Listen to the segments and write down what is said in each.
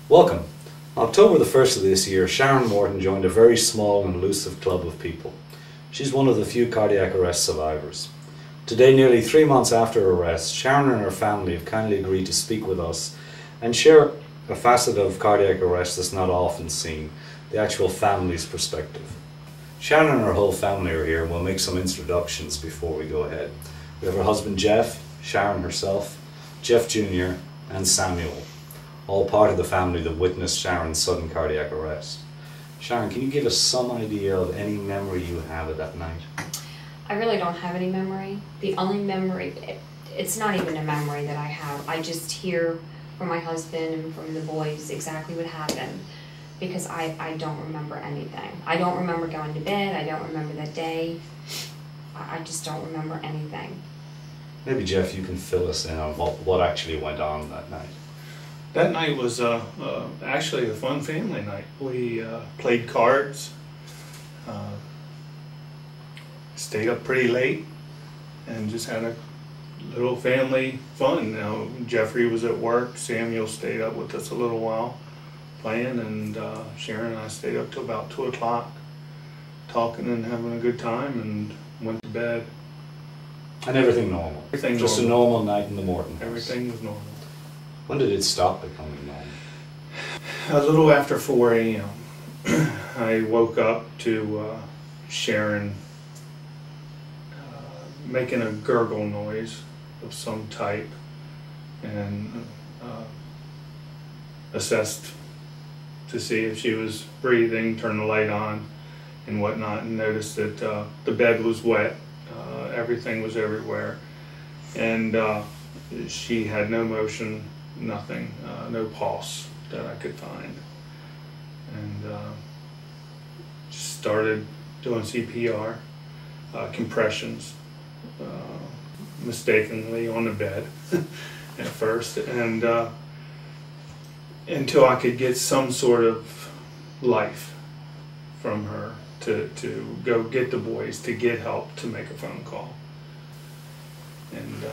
Welcome. On October the 1st of this year, Sharon Morton joined a very small and elusive club of people. She's one of the few cardiac arrest survivors. Today, nearly 3 months after her arrest, Sharon and her family have kindly agreed to speak with us and share a facet of cardiac arrest that's not often seen, the actual family's perspective. Sharon and her whole family are here, and we'll make some introductions before we go ahead. We have her husband Jeff, Sharon herself, Jeff Jr. and Samuel, all part of the family that witnessed Sharon's sudden cardiac arrest. Sharon, can you give us some idea of any memory you have of that night? I really don't have any memory. The only memory, it's not even a memory that I have. I just hear from my husband and from the boys exactly what happened, because I don't remember anything. I don't remember going to bed. I don't remember that day. I just don't remember anything. Maybe, Jeff, you can fill us in on what actually went on that night. That night was actually a fun family night. We played cards, stayed up pretty late, and just had a little family fun. Now, Jeffrey was at work, Samuel stayed up with us a little while playing, and Sharon and I stayed up till about 2 o'clock talking and having a good time, and went to bed. And everything normal? Everything just normal. A normal night in the Morton house? Everything was normal. When did it stop becoming normal? A little after 4 a.m. I woke up to Sharon making a gurgle noise of some type, and assessed to see if she was breathing, turned the light on and whatnot, and noticed that the bed was wet, everything was everywhere, and she had no motion, nothing, no pulse that I could find, and just started doing CPR, compressions, mistakenly on the bed at first, and until I could get some sort of life from her to go get the boys, to get help, to make a phone call. And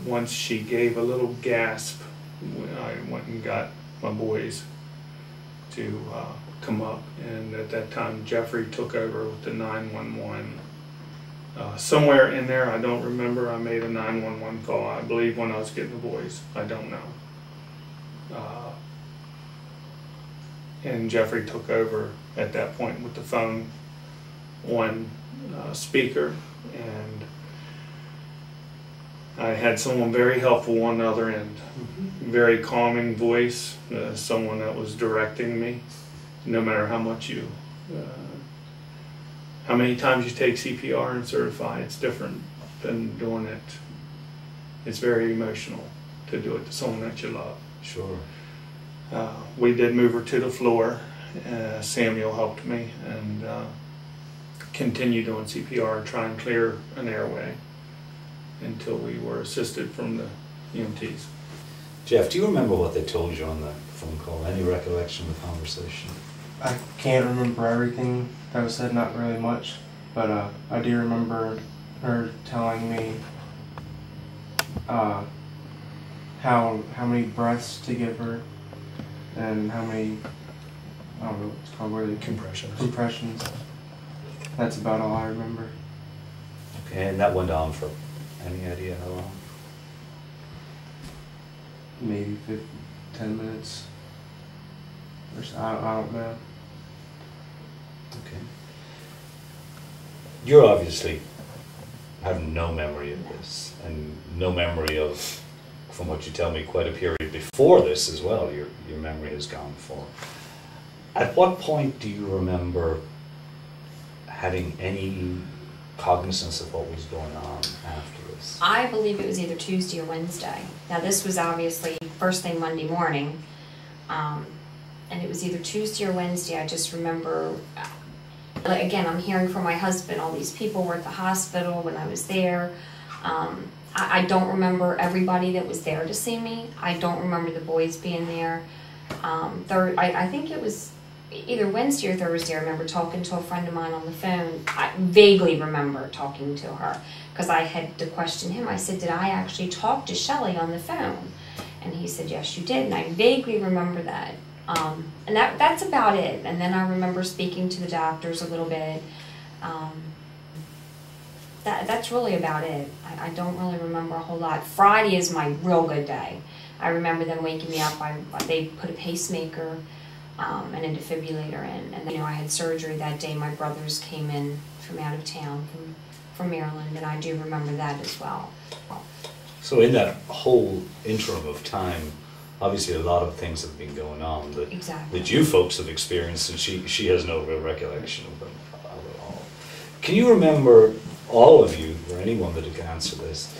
once she gave a little gasp, I went and got my boys to come up, and at that time Jeffrey took over with the 911. Somewhere in there, I don't remember, I made a 911 call, I believe, when I was getting the boys. I don't know. And Jeffrey took over at that point with the phone on speaker, and I had someone very helpful on the other end. Very calming voice, someone that was directing me. No matter how much you, how many times you take CPR and certify, it's different than doing it. It's very emotional to do it to someone that you love. Sure. We did move her to the floor. Samuel helped me, and continued doing CPR and try and clear an airway until we were assisted from the EMTs. Jeff, do you remember what they told you on that phone call? Any recollection of the conversation? I can't remember everything that was said, not really much, but I do remember her telling me how many breaths to give her, and how many, I don't know what it's called, really, compressions. That's about all I remember. Okay, and that went on for any idea how long? Maybe 10 minutes. Or so, I don't know. Okay. You're obviously have no memory of this, and no memory of, from what you tell me, quite a period before this as well. Your memory has gone for. At what point do you remember having any cognizance of what was going on after this? I believe it was either Tuesday or Wednesday. Now, this was obviously first thing Monday morning, and it was either Tuesday or Wednesday. I just remember, again, I'm hearing from my husband, all these people were at the hospital when I was there. I don't remember everybody that was there to see me. I don't remember the boys being there. I think it was either Wednesday or Thursday. I remember talking to a friend of mine on the phone. I vaguely remember talking to her, because I had to question him. I said, did I actually talk to Shelley on the phone? And he said, yes, you did. And I vaguely remember that. And that's about it. And then I remember speaking to the doctors a little bit. That's really about it. I don't really remember a whole lot. Friday is my real good day. I remember them waking me up. They put a pacemaker and a defibrillator in. And then, I had surgery that day. My brothers came in from out of town, from Maryland, and I do remember that as well. So in that whole interim of time, obviously a lot of things have been going on that you folks have experienced, and she has no real recollection of them at all. Can you remember, all of you, or anyone that can answer this,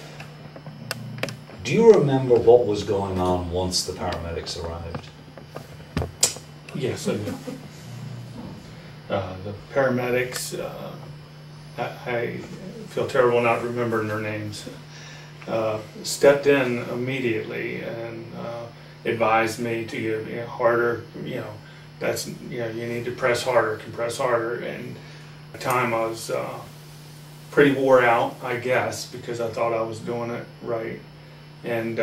do you remember what was going on once the paramedics arrived? Yes, I do. The paramedics, I feel terrible not remembering their names, stepped in immediately and advised me to get harder, you need to press harder, compress harder. And at the time I was pretty wore out, I guess, because I thought I was doing it right. And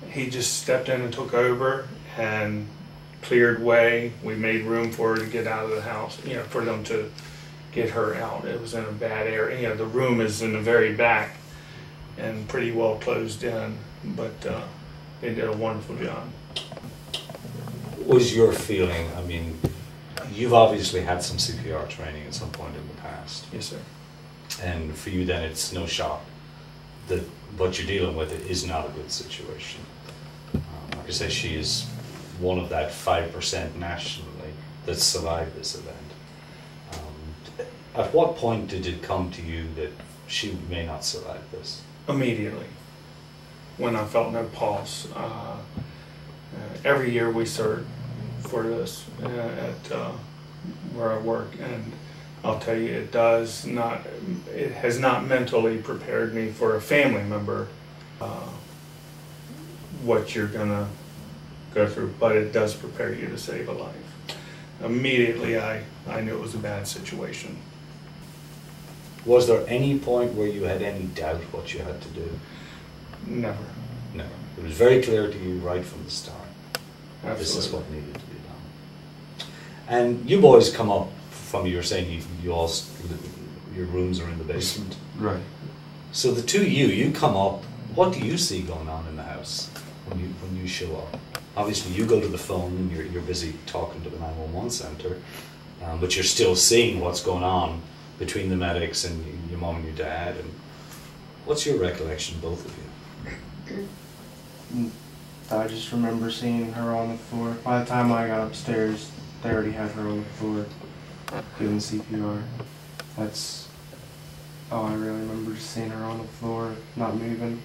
he just stepped in and took over and cleared way. We made room for her to get out of the house, for them to get her out. It was in a bad area. The room is in the very back and pretty well closed in, but they did a wonderful job. What was your feeling? I mean, you've obviously had some CPR training at some point in the past. Yes, sir. And for you then it's no shock that what you're dealing with is not a good situation. Like I say, she is one of that 5% nationally that survived this event. At what point did it come to you that she may not survive this? Immediately, when I felt no pulse. Every year we cert for this at where I work, and I'll tell you, it has not mentally prepared me for a family member what you're gonna go through, but it does prepare you to save a life. Immediately I knew it was a bad situation. Was there any point where you had any doubt what you had to do? Never. Never. It was very clear to you right from the start. Absolutely. This is what needed to be done. And you boys come up from, you were saying you all, your rooms are in the basement. Right. So the two of you come up, what do you see going on in the house when you show up? Obviously you go to the phone and you're busy talking to the 911 center, but you're still seeing what's going on between the medics and your mom and your dad. And what's your recollection, both of you? I just remember seeing her on the floor. By the time I got upstairs, they already had her on the floor doing CPR. That's all I really remember, just seeing her on the floor, not moving,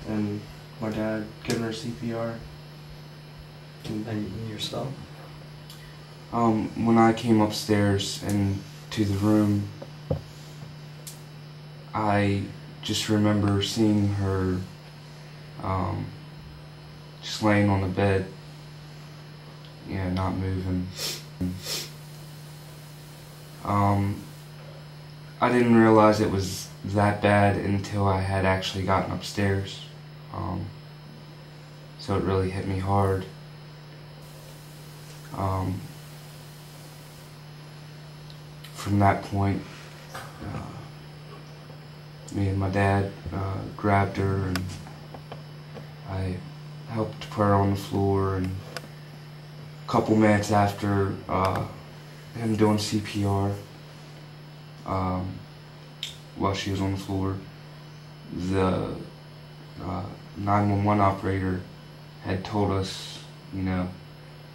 and my dad giving her CPR. And yourself? When I came upstairs and to the room, I just remember seeing her just laying on the bed, not moving. I didn't realize it was that bad until I had actually gotten upstairs. So it really hit me hard. From that point, me and my dad grabbed her and I helped put her on the floor, and a couple minutes after him doing CPR while she was on the floor, the 911 operator had told us,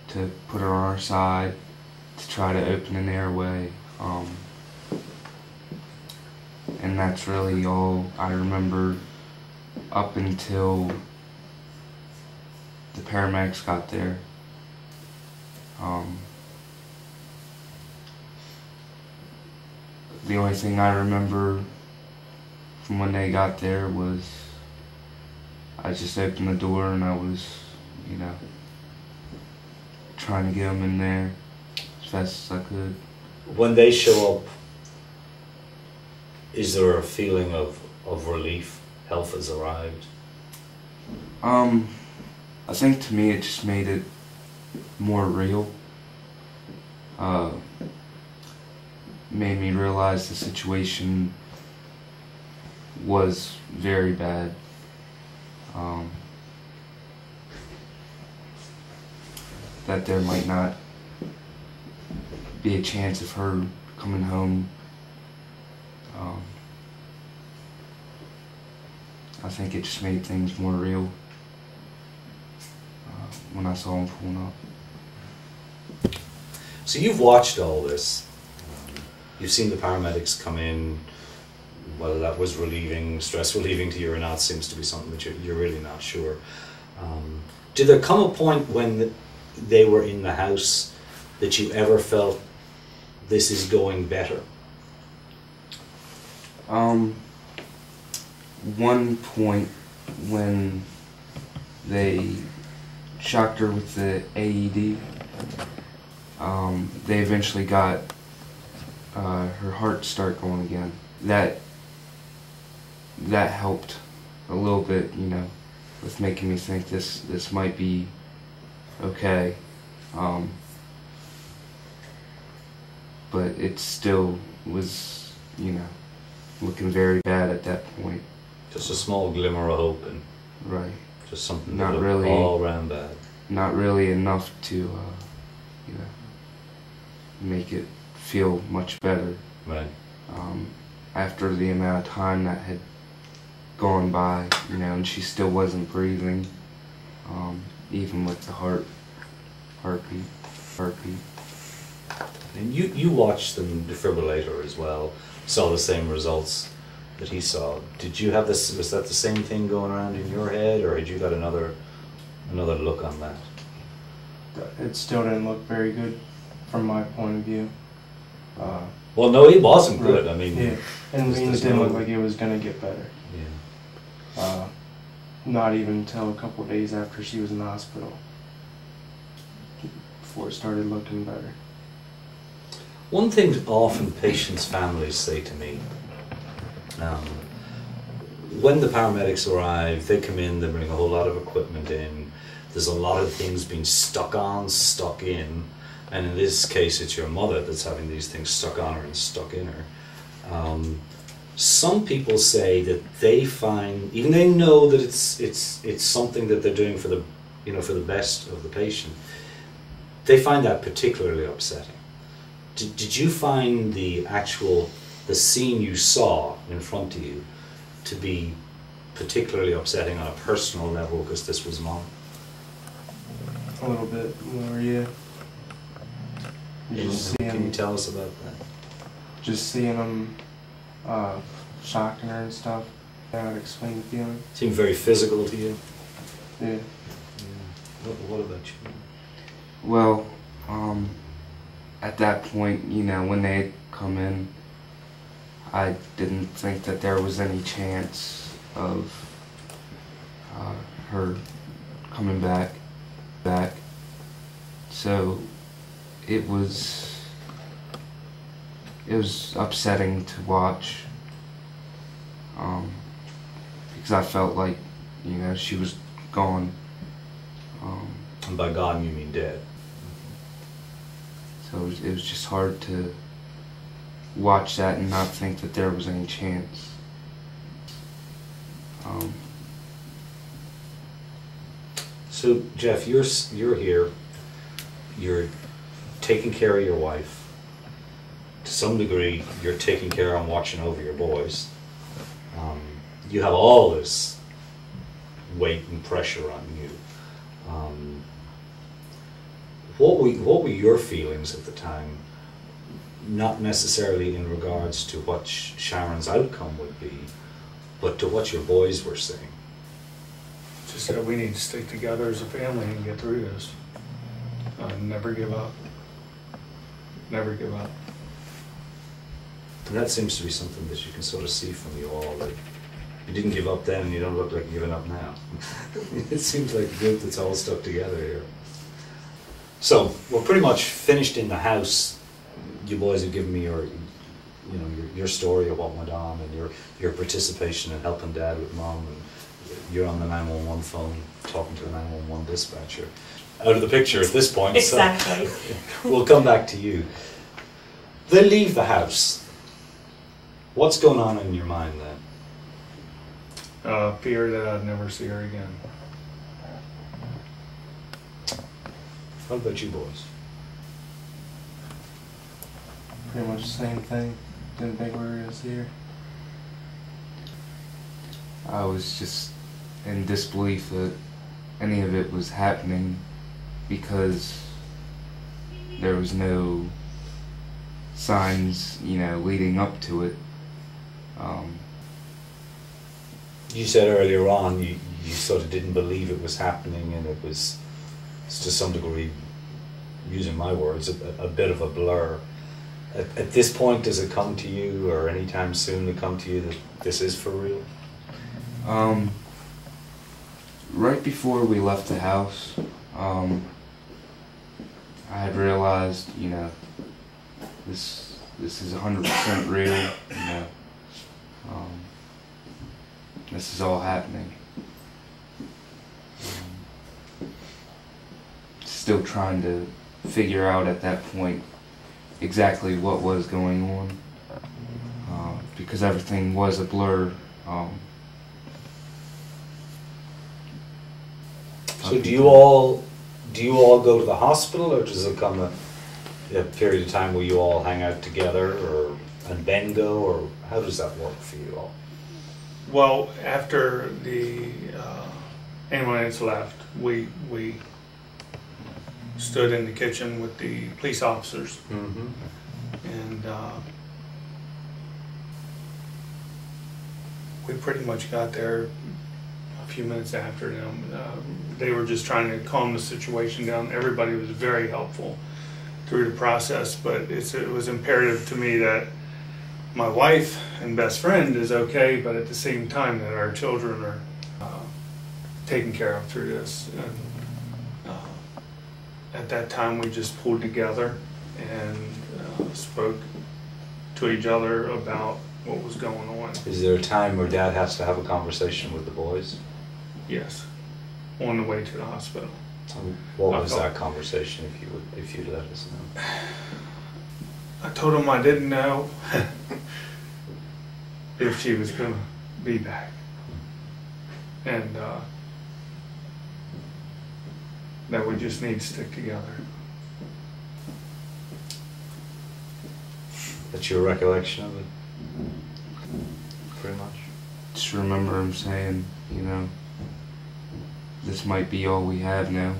to put her on our side to try to open an airway. And that's really all I remember up until the paramedics got there. The only thing I remember from when they got there was I just opened the door and I was, trying to get them in there as fast as I could. When they show up, is there a feeling of relief? Help has arrived? I think to me it just made it more real. Made me realize the situation was very bad. That there might not be a chance of her coming home. I think it just made things more real when I saw him pulling up. So you've watched all this. You've seen the paramedics come in. Whether that was relieving, stress relieving to you or not seems to be something that you're really not sure. Did there come a point when they were in the house that you ever felt this is going better? One point when they shocked her with the AED, they eventually got her heart start going again. That helped a little bit, you know, with making me think this might be okay. But it still was, you know, looking very bad at that point. Just a small glimmer of hope, and right. Just something Not that looked really all around bad. Not really enough to, you know, make it feel much better. Right. After the amount of time that had gone by, you know, and she still wasn't breathing, even with the heartbeat. And you watched the defibrillator as well, saw the same results that he saw. Did you have this? Was that the same thing going around in your head, or had you got another look on that? It still didn't look very good from my point of view. Well, no, it wasn't good. Right. I mean, yeah, and it didn't look like it was gonna get better. Yeah. Not even until a couple days after she was in the hospital, before it started looking better. One thing often patients' families say to me, when the paramedics arrive, they come in, they bring a whole lot of equipment in, there's a lot of things being stuck on, stuck in, and in this case it's your mother that's having these things stuck on her and stuck in her. Some people say that they find, even they know that it's something that they're doing for the, you know, for the best of the patient, they find that particularly upsetting. Did you find the scene you saw in front of you to be particularly upsetting on a personal level because this was Mom? A little bit more, yeah. Can you tell us about that? Just seeing them shocking her and stuff. I would explain the feeling. Seemed very physical to you? Yeah. Yeah. What about you? Well, at that point, you know, when they had come in, I didn't think that there was any chance of her coming back. So it was upsetting to watch, because I felt like, you know, she was gone. And by gone you mean dead. So it was just hard to watch that and not think that there was any chance. So Jeff, you're here. You're taking care of your wife. To some degree, you're taking care and watching over your boys. You have all this weight and pressure on you. What were your feelings at the time? Not necessarily in regards to what Sharon's outcome would be, but to what your boys were saying. Just that we need to stick together as a family and get through this. Never give up. Never give up. And that seems to be something that you can sort of see from you all. Like, you didn't give up then, and you don't look like you're giving up now. It seems like a group that's all stuck together here. So we're pretty much finished in the house. You boys have given me your story of what went on and your participation in helping Dad with Mom, and you're on the 911 phone talking to the 911 dispatcher. out of the picture at this point. Exactly. So we'll come back to you. They leave the house. What's going on in your mind then? Fear that I'd never see her again. What about you boys? Pretty much the same thing. Didn't think we were gonna see her. I was just in disbelief that any of it was happening because there was no signs, leading up to it. You said earlier on you sort of didn't believe it was happening, and it was to some degree, using my words, a bit of a blur. At this point, does it come to you, or anytime soon to come to you, that this is for real? Right before we left the house, I had realized, this is 100% real, this is all happening. Still trying to figure out at that point exactly what was going on, because everything was a blur. So do you all go to the hospital, or does it come a period of time where you all hang out together, and then go, or how does that work for you all? Well, after the ambulance left, we stood in the kitchen with the police officers, Mm-hmm. and we pretty much got there a few minutes after them. They were just trying to calm the situation down. Everybody was very helpful through the process, but it was imperative to me that my wife and best friend is okay, but at the same time that our children are taken care of through this. And, at that time, we just pulled together and spoke to each other about what was going on. Is there a time where Dad has to have a conversation with the boys? Yes, on the way to the hospital. What was that conversation, if you'd let us know? I told him I didn't know if she was going to be back, and that we just need to stick together. That's your recollection of it? Pretty much? Just remember him saying, this might be all we have now.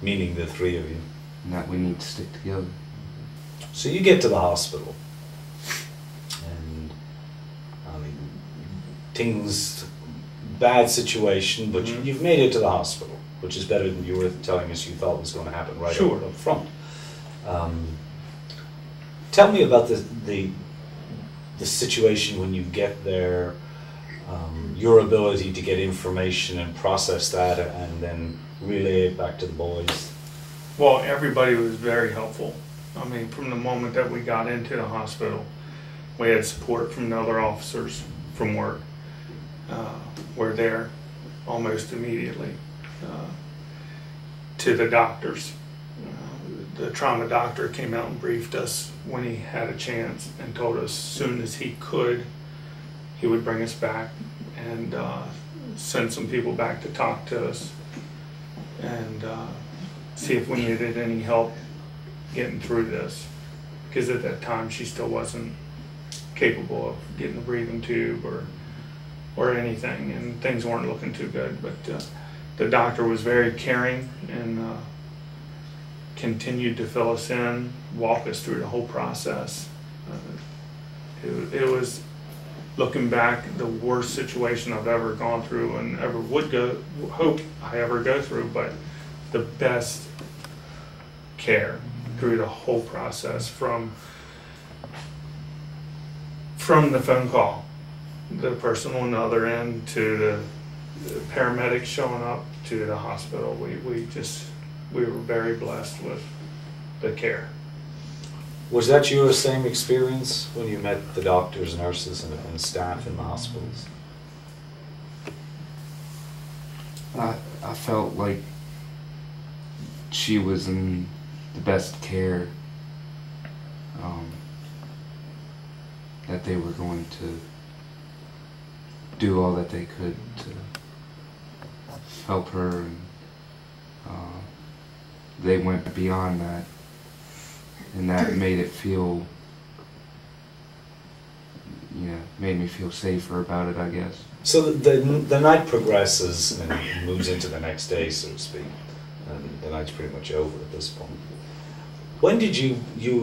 Meaning the three of you. And that we need to stick together. So you get to the hospital, and bad situation, but Mm-hmm. you've made it to the hospital, which is better than you were telling us you thought was going to happen right Sure. up front. Tell me about the situation when you get there, your ability to get information and process that and then relay it back to the boys. Well, everybody was very helpful. I mean, from the moment that we got into the hospital, we had support from the other officers from work. We're there almost immediately. To the doctors. The trauma doctor came out and briefed us when he had a chance and told us as soon as he could, he would bring us back and send some people back to talk to us and see if we needed any help getting through this. Because at that time she still wasn't capable of getting a breathing tube or anything, and things weren't looking too good. But the doctor was very caring and continued to fill us in, walk us through the whole process. It was, looking back, the worst situation I've ever gone through and ever hope I ever go through, but the best care through the whole process from the phone call, the person on the other end, to the paramedics showing up, to the hospital. We were very blessed with the care. Was that your same experience when you met the doctors, nurses, and staff in the hospitals? I I felt like she was in the best care, that they were going to do all that they could to help her, and they went beyond that, and that made it feel, made me feel safer about it, I guess. So the night progresses and moves into the next day, so to speak, and the night's pretty much over at this point. When did you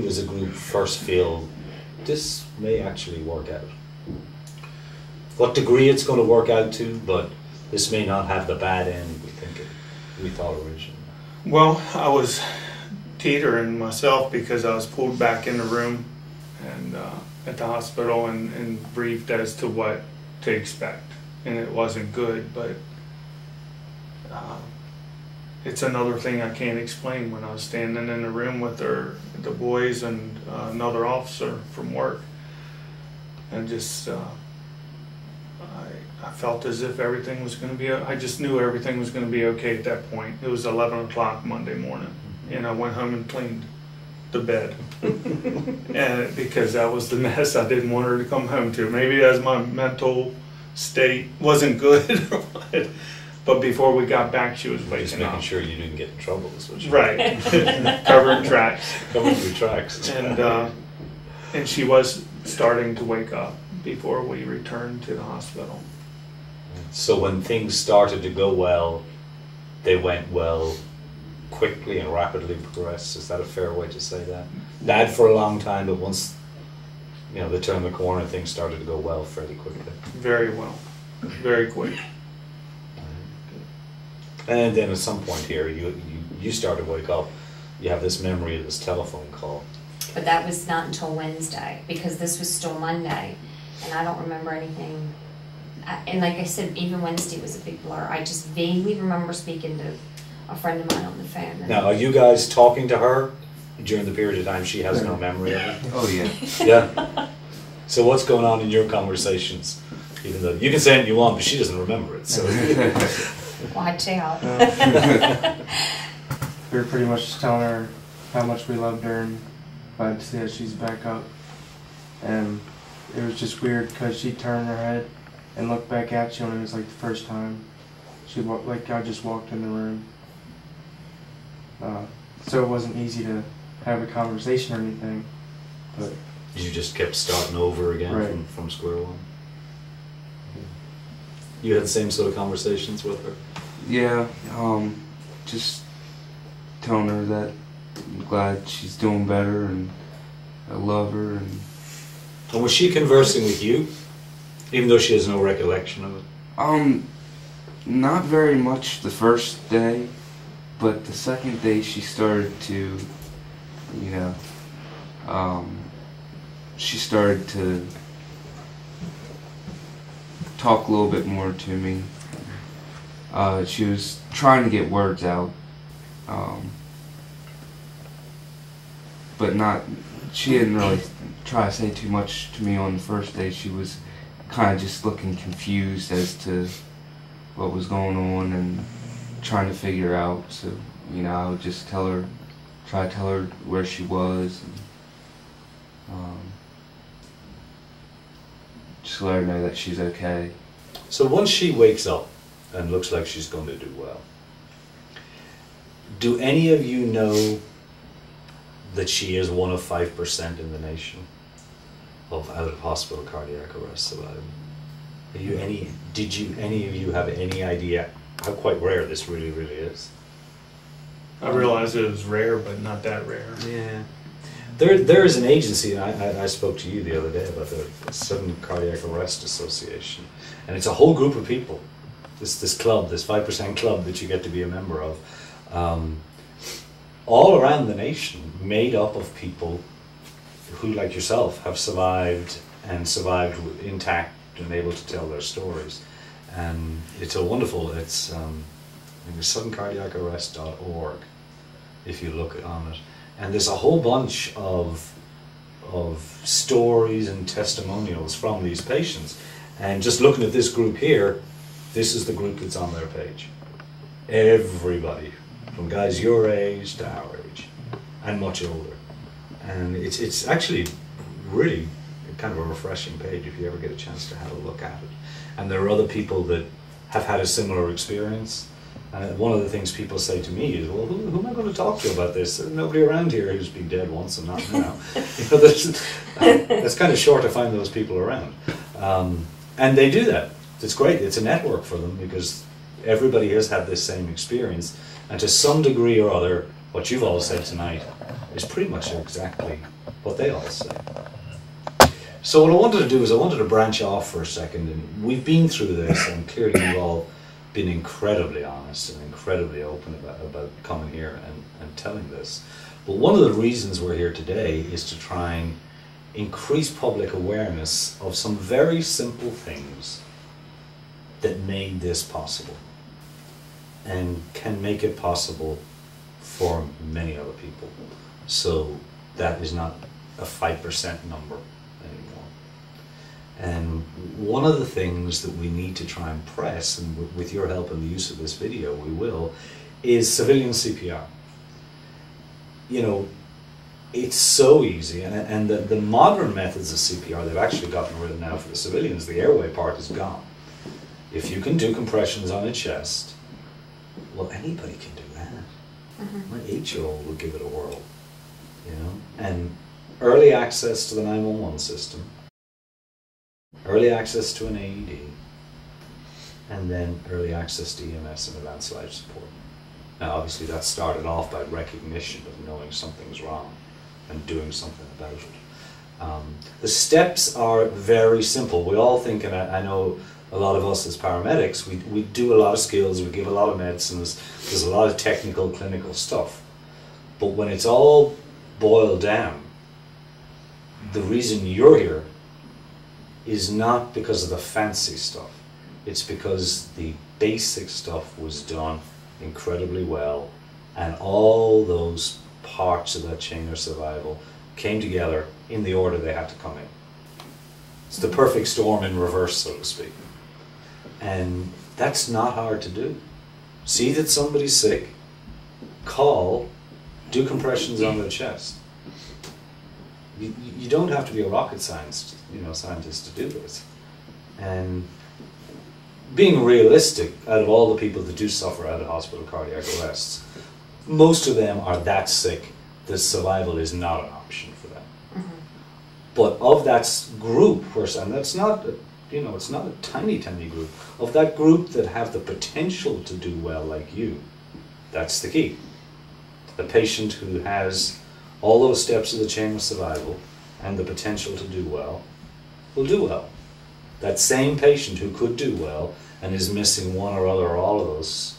as a group first feel this may actually work out? What degree it's going to work out to, but this may not have the bad end we thought originally. Well, I was teetering myself because I was pulled back in the room and at the hospital and briefed as to what to expect, and it wasn't good, but it's another thing I can't explain. When I was standing in the room with the boys and another officer from work, and just I felt as if everything was going to be, I just knew everything was going to be okay at that point. It was 11 o'clock Monday morning, and I went home and cleaned the bed. And because that was the mess I didn't want her to come home to. Maybe as my mental state wasn't good or what. But before we got back, she was waking up. Just making sure you didn't get in trouble is what you right. Covering tracks. Covering your tracks. And she was starting to wake up before we returned to the hospital. So when things started to go well, they went well quickly and rapidly progressed. Is that a fair way to say that? Bad for a long time, but once they turned the corner, things started to go well fairly quickly. Very well. Very quick. And then at some point here, you start to wake up. You have this memory of this telephone call. But that was not until Wednesday, because this was still Monday, and I don't remember anything. And like I said, even Wednesday was a big blur. I just vaguely remember speaking to a friend of mine on the phone. Now, are you guys talking to her during the period of time she has no memory of it? Oh, yeah. Yeah? So what's going on in your conversations? Even though you can say anything you want, but she doesn't remember it, so... Watch out. We were pretty much just telling her how much we loved her and glad to see that she's back up. And it was just weird because she turned her head and looked back at you, and it was like the first time she like I just walked in the room. So it wasn't easy to have a conversation or anything, but you just kept starting over again right. from square one. You had the same sort of conversations with her? Yeah, just telling her that I'm glad she's doing better and I love her. And was she conversing with you, even though she has no recollection of it? Not very much the first day, but the second day she started to, she started to talk a little bit more to me. She was trying to get words out, but she didn't really try to say too much to me on the first day. She was kind of just looking confused as to what was going on and trying to figure out. So, I would just try to tell her where she was, and just let her know that she's okay. So once she wakes up and looks like she's going to do well, do any of you know that she is one of 5% in the nation of out-of-hospital cardiac arrest survivors? Did any of you have any idea how quite rare this really is? I realized it was rare, but not that rare. Yeah. There is an agency, and I spoke to you the other day about the Sudden Cardiac Arrest Association, and it's a whole group of people, this club, this 5% club that you get to be a member of, all around the nation, made up of people who, like yourself, have survived intact and able to tell their stories. And it's a wonderful, it's suddencardiacarrest.org if you look on it. And there's a whole bunch of stories and testimonials from these patients. And just looking at this group here, this is the group that's on their page. Everybody, from guys your age to our age, and much older. And it's actually really kind of a refreshing page if you ever get a chance to have a look at it. And there are other people that have had a similar experience. And one of the things people say to me is, well, who am I going to talk to about this? There's nobody around here who's been dead once and not now. It's kind of short to find those people around. And they do that. It's great. It's a network for them because everybody has had this same experience. And to some degree or other, what you've all said tonight is pretty much exactly what they all say. So what I wanted to do is I wanted to branch off for a second. And we've been through this, and clearly you've all been incredibly honest and incredibly open about coming here and telling this. But one of the reasons we're here today is to try and increase public awareness of some very simple things that made this possible and can make it possible for many other people. So that is not a 5% number anymore. And one of the things that we need to try and press, and with your help and the use of this video we will, is civilian CPR. You know, it's so easy, and the modern methods of CPR, they've actually gotten rid of now for the civilians. The airway part is gone. If you can do compressions on a chest, well, anybody can do that. My 8-year-old will give it a whirl, you know. And early access to the 911 system, early access to an AED, and then early access to EMS and advanced life support. Now, obviously, that started off by recognition of knowing something's wrong and doing something about it. The steps are very simple. We all think, and I know a lot of us as paramedics, we do a lot of skills, we give a lot of medicines, there's a lot of technical, clinical stuff. But when it's all boiled down, the reason you're here is not because of the fancy stuff. It's because the basic stuff was done incredibly well, and all those parts of that chain of survival came together in the order they had to come in. It's the perfect storm in reverse, so to speak. And that's not hard to do. See that somebody's sick, call, do compressions on their chest. You don't have to be a rocket scientist to do this. And being realistic, out of all the people that do suffer out of hospital cardiac arrests, most of them are that sick that survival is not an option for them. But of that group, and that's not, it's not a tiny, tiny group, of that group that have the potential to do well like you, that's the key. The patient who has all those steps of the chain of survival and the potential to do well will do well. That same patient who could do well and is missing one or other or all of those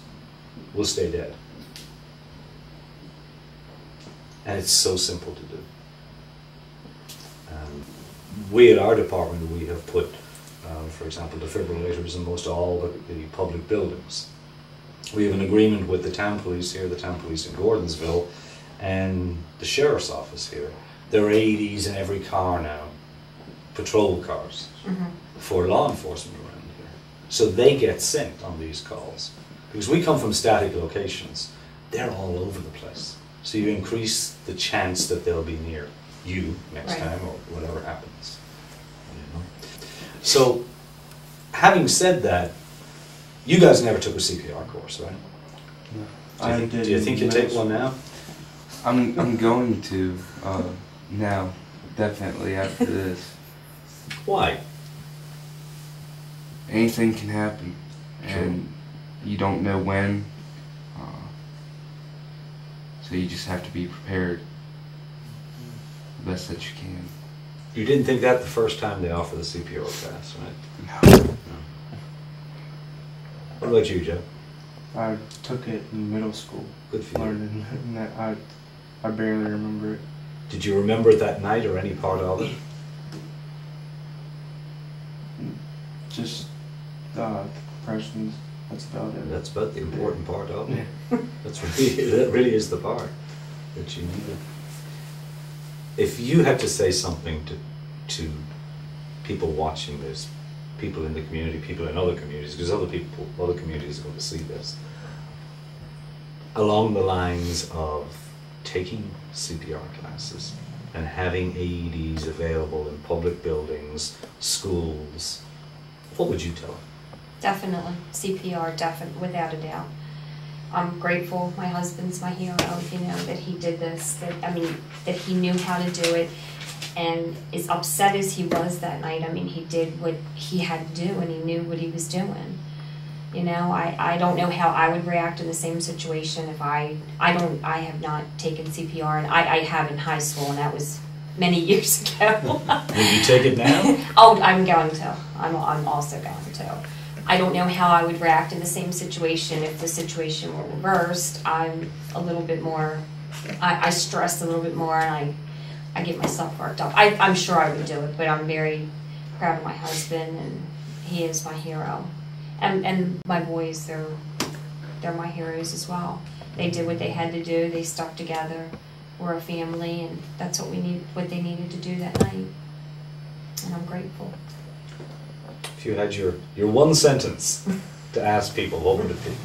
will stay dead. And it's so simple to do. We at our department, we have put, for example, defibrillators in most all the public buildings. We have an agreement with the town police here, the town police in Gordonsville, and the sheriff's office here. There are AEDs in every car now, patrol cars, for law enforcement around here. So they get sent on these calls. Because we come from static locations, they're all over the place. So you increase the chance that they'll be near you next time or whatever happens. You know? So, having said that, you guys never took a CPR course, right? No. Do you think you'll take one now? I'm going to now, definitely after this. Why? Anything can happen, and you don't know when. So you just have to be prepared the best that you can. You didn't think that the first time they offered the CPR class, right? No. What about you, Joe? I took it in middle school. Good for you. Learned it, and that I barely remember it. Did you remember it that night or any part of it? Just the compressions. That's about it. That's about the important part of it. Yeah. That really is the part that you need. If you had to say something to people watching this, people in the community, people in other communities, because other communities are going to see this, along the lines of taking CPR classes and having AEDs available in public buildings, schools, what would you tell her? Definitely. CPR, definitely, without a doubt. I'm grateful. My husband's my hero, you know, that he did this, that he knew how to do it. And as upset as he was that night, he did what he had to do, and he knew what he was doing. You know, I don't know how I would react in the same situation if I have not taken CPR, and I have in high school, and that was many years ago. Will you take it now? Oh, I'm going to. I'm also going to. I don't know how I would react in the same situation if the situation were reversed. I'm a little bit more, I stress a little bit more, and I get myself worked up. I'm sure I would do it, but I'm very proud of my husband, and he is my hero. And my boys, they're my heroes as well. They did what they had to do. They stuck together. We're a family, and that's what what they needed to do that night. And I'm grateful. If you had your one sentence to ask people, what would it be?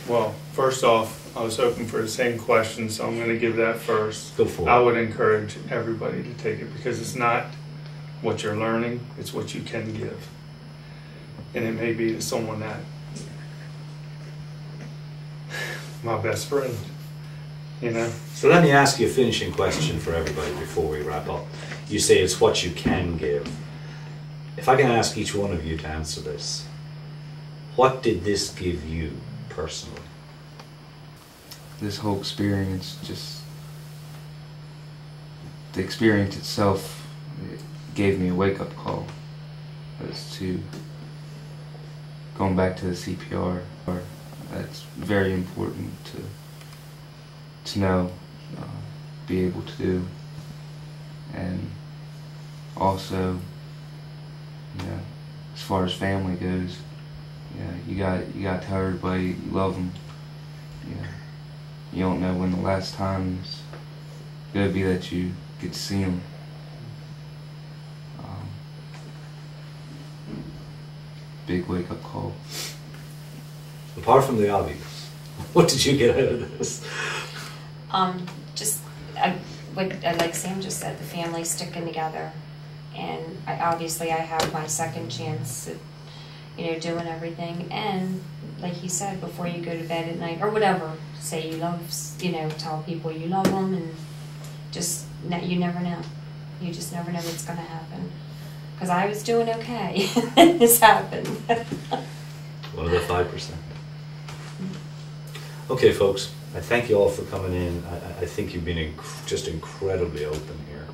Well, first off, I was hoping for the same question, so I'm going to give that first. Go for it. I would encourage everybody to take it, because it's not what you're learning, it's what you can give. And it may be to someone that, my best friend, you know. So let me ask you a finishing question for everybody before we wrap up. You say it's what you can give. If I can ask each one of you to answer this, what did this give you personally? This whole experience, just the experience itself, it gave me a wake-up call as to going back to the CPR. That's very important to know, be able to do, and also, you know, as far as family goes, you got to tell everybody you love them. You don't know when the last time's gonna be that you get to see them. Big wake-up call. Apart from the obvious, what did you get out of this? Like Sam just said, the family sticking together, and I have my second chance at, you know, doing everything. And like he said, before you go to bed at night or whatever, say you love, you know, tell people you love them, and just you never know. You just never know what's gonna happen. Because I was doing okay, and this happened. One of the 5%. Okay, folks, I thank you all for coming in. I think you've been just incredibly open here,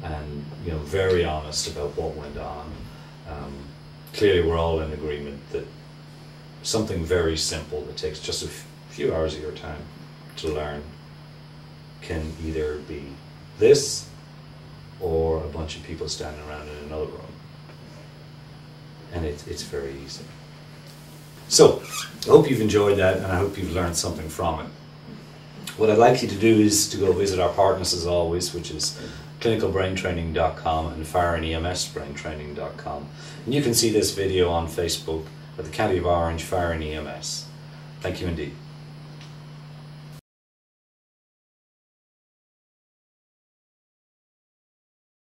and you know, very honest about what went on. Clearly, we're all in agreement that something very simple that takes just a few hours of your time to learn can either be this, or a bunch of people standing around in another room. And it's very easy. So, I hope you've enjoyed that, and I hope you've learned something from it. What I'd like you to do is to go visit our partners as always, which is clinicalbraintraining.com and fireandemsbraintraining.com. And you can see this video on Facebook at the County of Orange Fire and EMS. Thank you indeed.